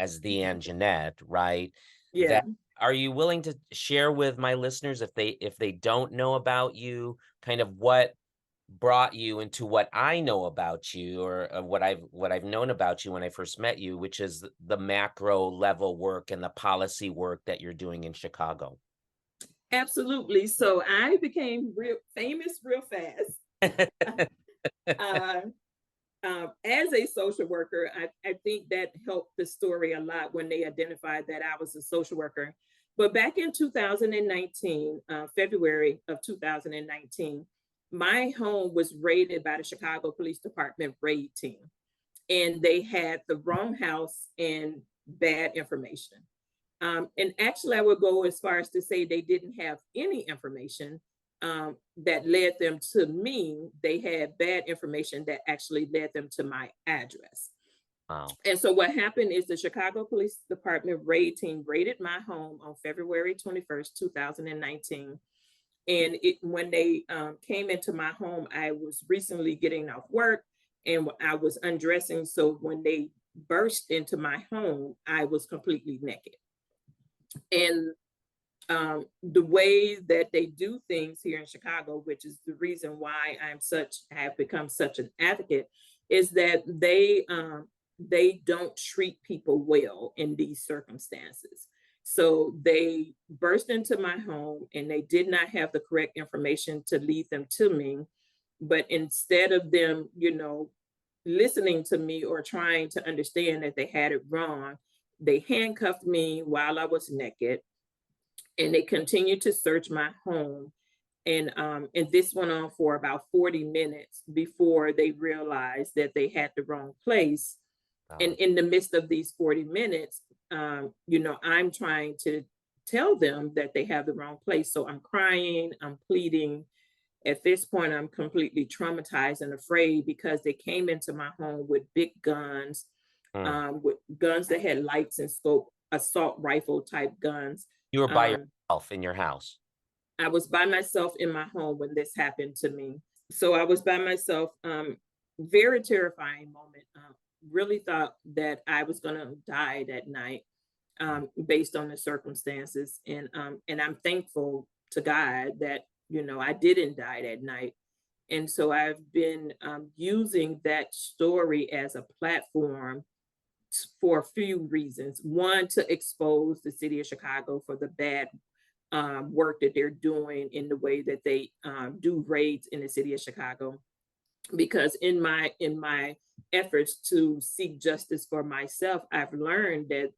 as the Anjanette, right? Yeah. That are you willing to share with my listeners if they don't know about you, kind of what brought you into what I know about you or what I've known about you when I first met you, which is the macro level work and the policy work that you're doing in Chicago. Absolutely. So I became real famous real fast. Uh, as a social worker, I think that helped the story a lot when they identified that I was a social worker. But back in 2019, February of 2019, my home was raided by the Chicago Police Department raid team, and they had the wrong house and bad information. And actually, I would go as far as to say they didn't have any information that led them to me. They had bad information that actually led them to my address. Wow. And so what happened is the Chicago Police Department raid team raided my home on February 21st, 2019. And when they came into my home, I was recently getting off work and I was undressing. So when they burst into my home, I was completely naked. And the way that they do things here in Chicago, which is the reason why I have become such an advocate, is that they don't treat people well in these circumstances. So they burst into my home and they did not have the correct information to lead them to me. But instead of them, listening to me or trying to understand that they had it wrong, they handcuffed me while I was naked and they continued to search my home. And this went on for about 40 minutes before they realized that they had the wrong place. And Wow. in the midst of these 40 minutes, I'm trying to tell them that they have the wrong place. So I'm crying, I'm pleading. At this point, I'm completely traumatized and afraid because they came into my home with big guns, Mm. with guns that had lights and scope, assault rifle type guns. You were by Um, yourself in your house. I was by myself in my home when this happened to me. So I was by myself. Very terrifying moment. Really thought that I was going to die that night, Mm. based on the circumstances. And I'm thankful to God that I didn't die that night. And so I've been using that story as a platform for a few reasons. One, to expose the city of Chicago for the bad work that they're doing in the way that they do raids in the city of Chicago. Because in my efforts to seek justice for myself, I've learned that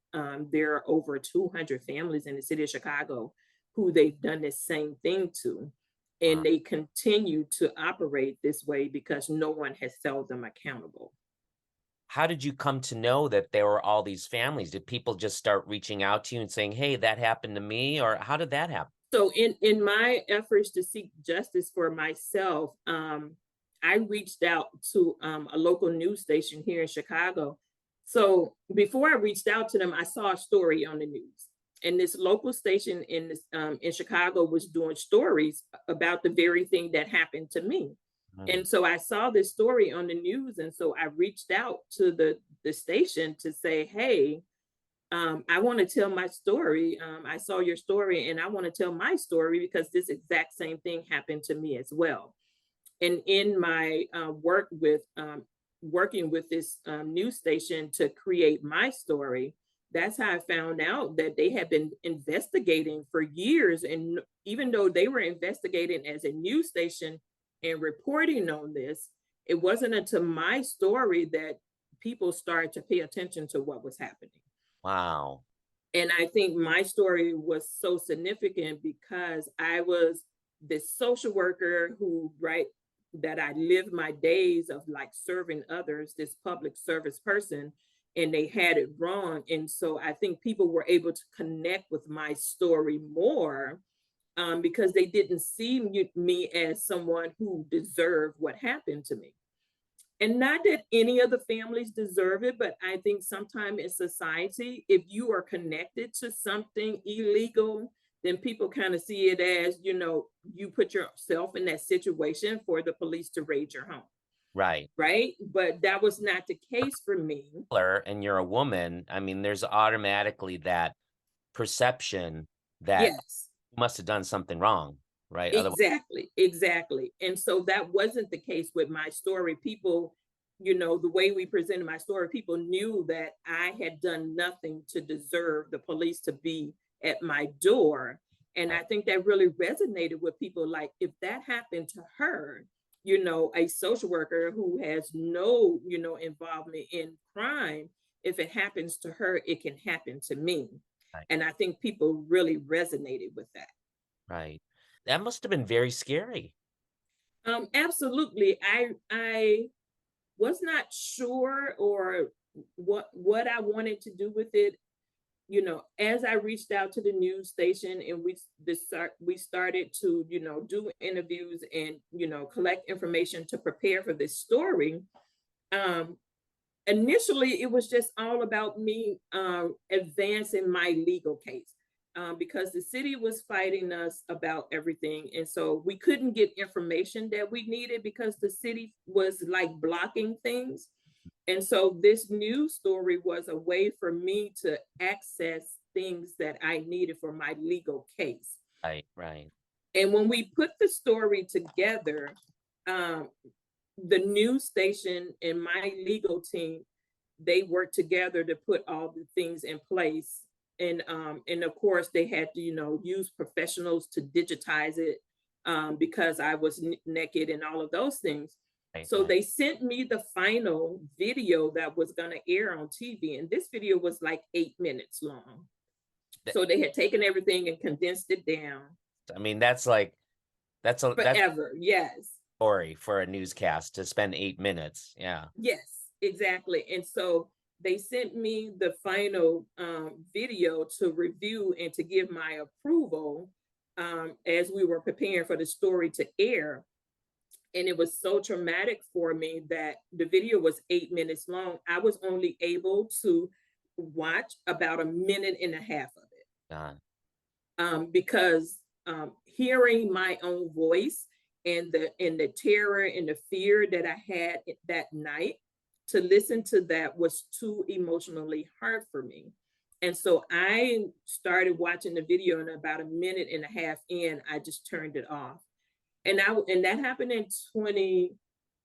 there are over 200 families in the city of Chicago who they've done the same thing to. Wow. And they continue to operate this way because no one has held them accountable. How did you come to know that there were all these families? Did people just start reaching out to you and saying, "Hey, that happened to me," or how did that happen? So in my efforts to seek justice for myself, I reached out to a local news station here in Chicago. So before I reached out to them, I saw a story on the news, and this local station in Chicago was doing stories about the very thing that happened to me. Mm. And so I saw this story on the news, and so I reached out to the station to say, "Hey, I want to tell my story. I saw your story and I want to tell my story because this exact same thing happened to me as well." And in my working with this news station to create my story, that's how I found out that they had been investigating for years. And even though they were investigating as a news station and reporting on this, it wasn't until my story that people started to pay attention to what was happening. Wow. And I think my story was so significant because I was this social worker who, right, that I lived my days of like serving others, this public service person, and they had it wrong. And so I think people were able to connect with my story more because they didn't see me as someone who deserved what happened to me. And not that any of the families deserve it, but I think sometimes in society, if you are connected to something illegal, then people kind of see it as, you put yourself in that situation for the police to raid your home. Right. right? But that was not the case for me. And you're a woman, I mean, there's automatically that perception that Yes. you must have done something wrong, right? Otherwise, Exactly, exactly. And so that wasn't the case with my story. People, the way we presented my story, people knew that I had done nothing to deserve the police to be at my door. And I right, think that really resonated with people. Like, if that happened to her, a social worker who has no, involvement in crime, if it happens to her, it can happen to me. right, And I think people really resonated with that. right. That must have been very scary. Absolutely. I was not sure or what I wanted to do with it. As I reached out to the news station and we started to do interviews and collect information to prepare for this story. Um, Initially it was just all about me advancing my legal case, because the city was fighting us about everything, and so we couldn't get information that we needed because the city was like blocking things. And so this news story was a way for me to access things that I needed for my legal case. Right, right, And when we put the story together, um, the news station and my legal team, they worked together to put all the things in place. And of course they had to use professionals to digitize it, because I was naked and all of those things. right, So right. they sent me the final video that was going to air on TV, and this video was like 8 minutes long. Th- So they had taken everything and condensed it down. I mean, that's Forever, yes. story for a newscast to spend 8 minutes. Yeah. Yes, exactly. And so they sent me the final video to review and to give my approval, as we were preparing for the story to air. And it was so traumatic for me that the video was 8 minutes long. I was only able to watch about a minute and a half of it, God. because hearing my own voice and the terror and the fear that I had that night, to listen to that was too emotionally hard for me. And so I started watching the video, and about a minute and a half in, I just turned it off. And that happened in 20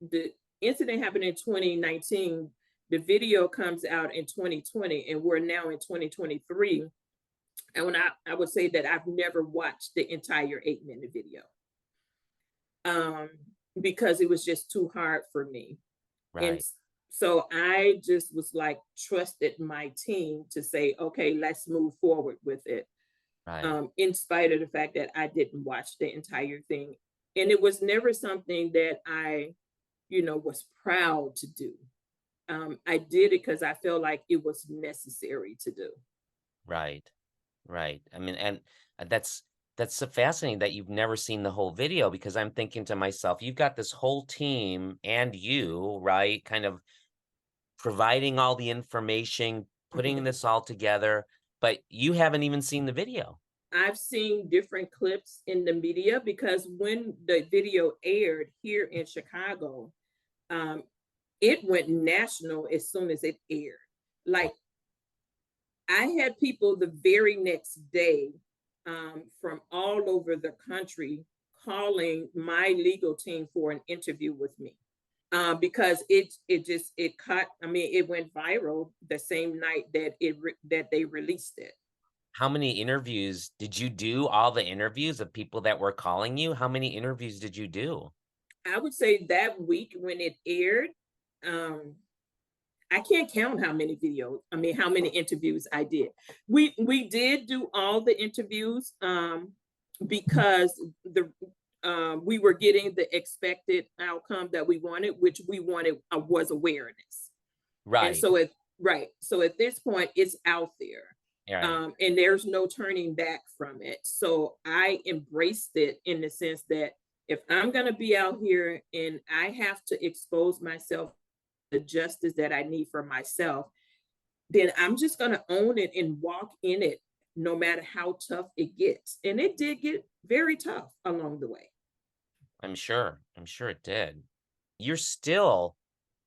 the incident happened in 2019. The video comes out in 2020, and we're now in 2023. And I would say that I've never watched the entire 8 minute video, um, because it was just too hard for me. And Right, so I just was like, trusted my team to say, okay, let's move forward with it, right, in spite of the fact that I didn't watch the entire thing. And it was never something that I, was proud to do. I did it because I felt like it was necessary to do. right, right. I mean, and that's so fascinating that you've never seen the whole video because I'm thinking to myself, you've got this whole team and you, right, kind of providing all the information, putting Mhm. this all together, but you haven't even seen the video. I've seen different clips in the media because when the video aired here in Chicago, um, it went national as soon as it aired. Oh, Like, I had people the very next day, from all over the country, calling my legal team for an interview with me, because it caught. I mean, it went viral the same night that that they released it. how many interviews did you do? All the interviews of people that were calling you? How many interviews did you do? I would say that week when it aired, um, I can't count how many videos. I mean, how many interviews I did. We did do all the interviews, because the we were getting the expected outcome that we wanted, which we wanted was awareness. And Right. so it right. So at this point, it's out there. Right. And there's no turning back from it. So I embraced it in the sense that if I'm going to be out here and I have to expose myself to the justice that I need for myself, then I'm just going to own it and walk in it no matter how tough it gets. And it did get very tough along the way. I'm sure. I'm sure it did. you're still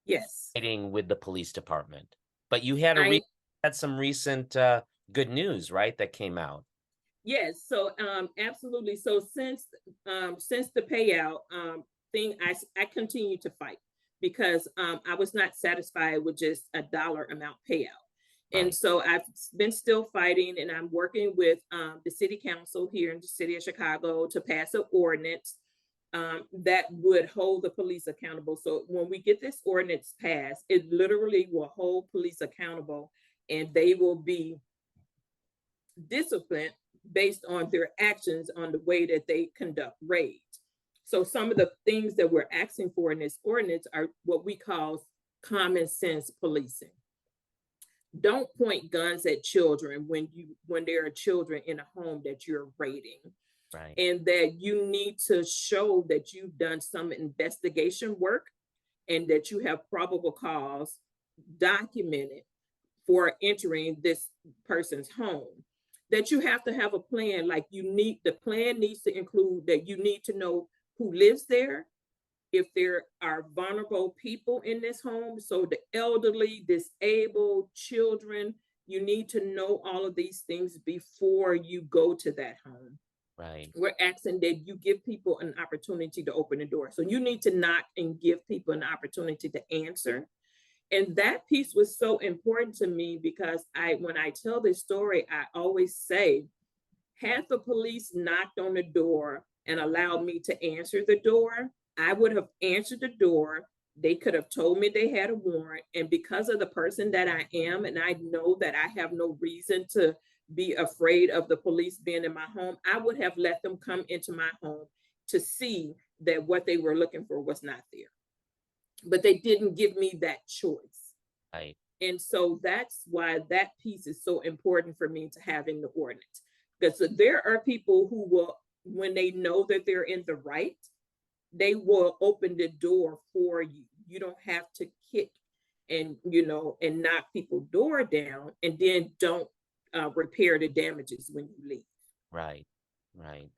Yes. fighting with the police department, but you had I had some recent good news, right? That came out. Yes, so absolutely. So since the payout thing, I continue to fight because I was not satisfied with just a dollar amount payout. And Right, so I've been still fighting, and I'm working with the city council here in the city of Chicago to pass an ordinance that would hold the police accountable. So when we get this ordinance passed, it literally will hold police accountable, and they will be discipline based on their actions on the way that they conduct raids. So some of the things that we're asking for in this ordinance are what we call common sense policing. Don't point guns at children when there are children in a home that you're raiding, right, and that you need to show that you've done some investigation work and that you have probable cause documented for entering this person's home. That you have to have a plan, like the plan needs to include that you need to know who lives there, if there are vulnerable people in this home, so the elderly, disabled, children, you need to know all of these things before you go to that home. right, We're asking that you give people an opportunity to open the door. So you need to knock and give people an opportunity to answer. And that piece was so important to me because when I tell this story, I always say, had the police knocked on the door and allowed me to answer the door, I would have answered the door. They could have told me they had a warrant. And because of the person that I am, and I know that I have no reason to be afraid of the police being in my home, I would have let them come into my home to see that what they were looking for was not there. But they didn't give me that choice. right, And so that's why that piece is so important for me to have in the ordinance. Because there are people who will, when they know that they're in the right, they will open the door for you. You don't have to kick and knock people's door down and then don't repair the damages when you leave. right, right.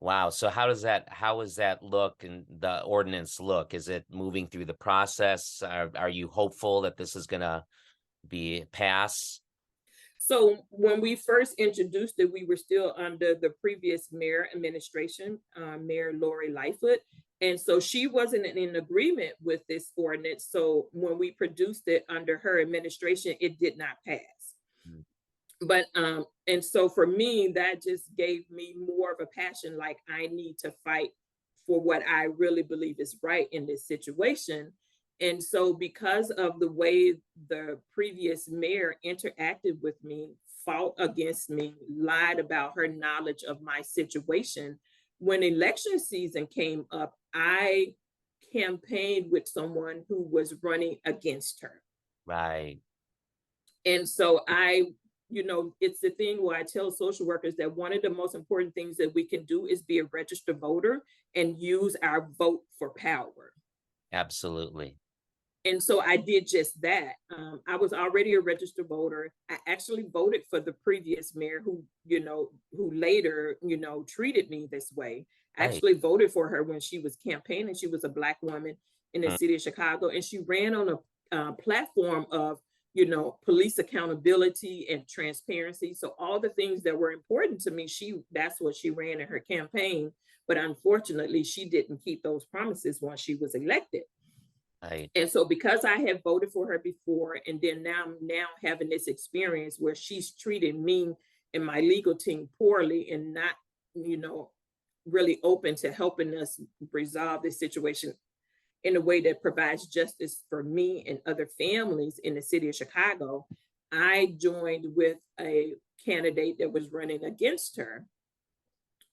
Wow. So how does that look and the ordinance look? Is it moving through the process? Are you hopeful that this is gonna be pass? So when we first introduced it, we were still under the previous mayor administration, Mayor Lori Lightfoot. And so she wasn't in agreement with this ordinance. So when we produced it under her administration, it did not pass. Mm, But and so for me, that just gave me more of a passion, like I need to fight for what I really believe is right in this situation. And so because of the way the previous mayor interacted with me, fought against me, lied about her knowledge of my situation, when election season came up, I campaigned with someone who was running against her. right. And so it's the thing where I tell social workers that one of the most important things that we can do is be a registered voter and use our vote for power. Absolutely. And so I did just that. I was already a registered voter. I actually voted for the previous mayor who later, treated me this way. I Right. actually voted for her when she was campaigning. She was a Black woman in the Mm, city of Chicago, and she ran on a platform of, police accountability and transparency. So all the things that were important to me, that's what she ran in her campaign. But unfortunately, she didn't keep those promises once she was elected. right. And so because I had voted for her before, and then now having this experience where she's treating me and my legal team poorly and not, you know, really open to helping us resolve this situation in a way that provides justice for me and other families in the city of Chicago, I joined with a candidate that was running against her,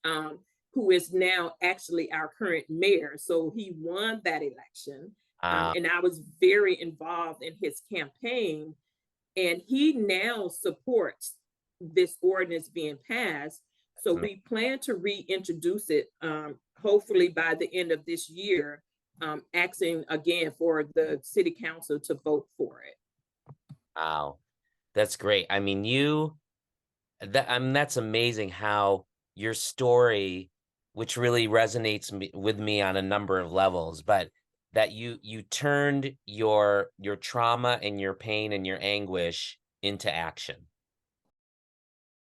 um, who is now actually our current mayor. So he won that election. Uh, And I was very involved in his campaign. And he now supports this ordinance being passed. So mm, we plan to reintroduce it, hopefully by the end of this year, asking again for the city council to vote for it. wow. That's great. I mean, that's amazing how your story, which really resonates with me on a number of levels, but that you turned your trauma and your pain and your anguish into action.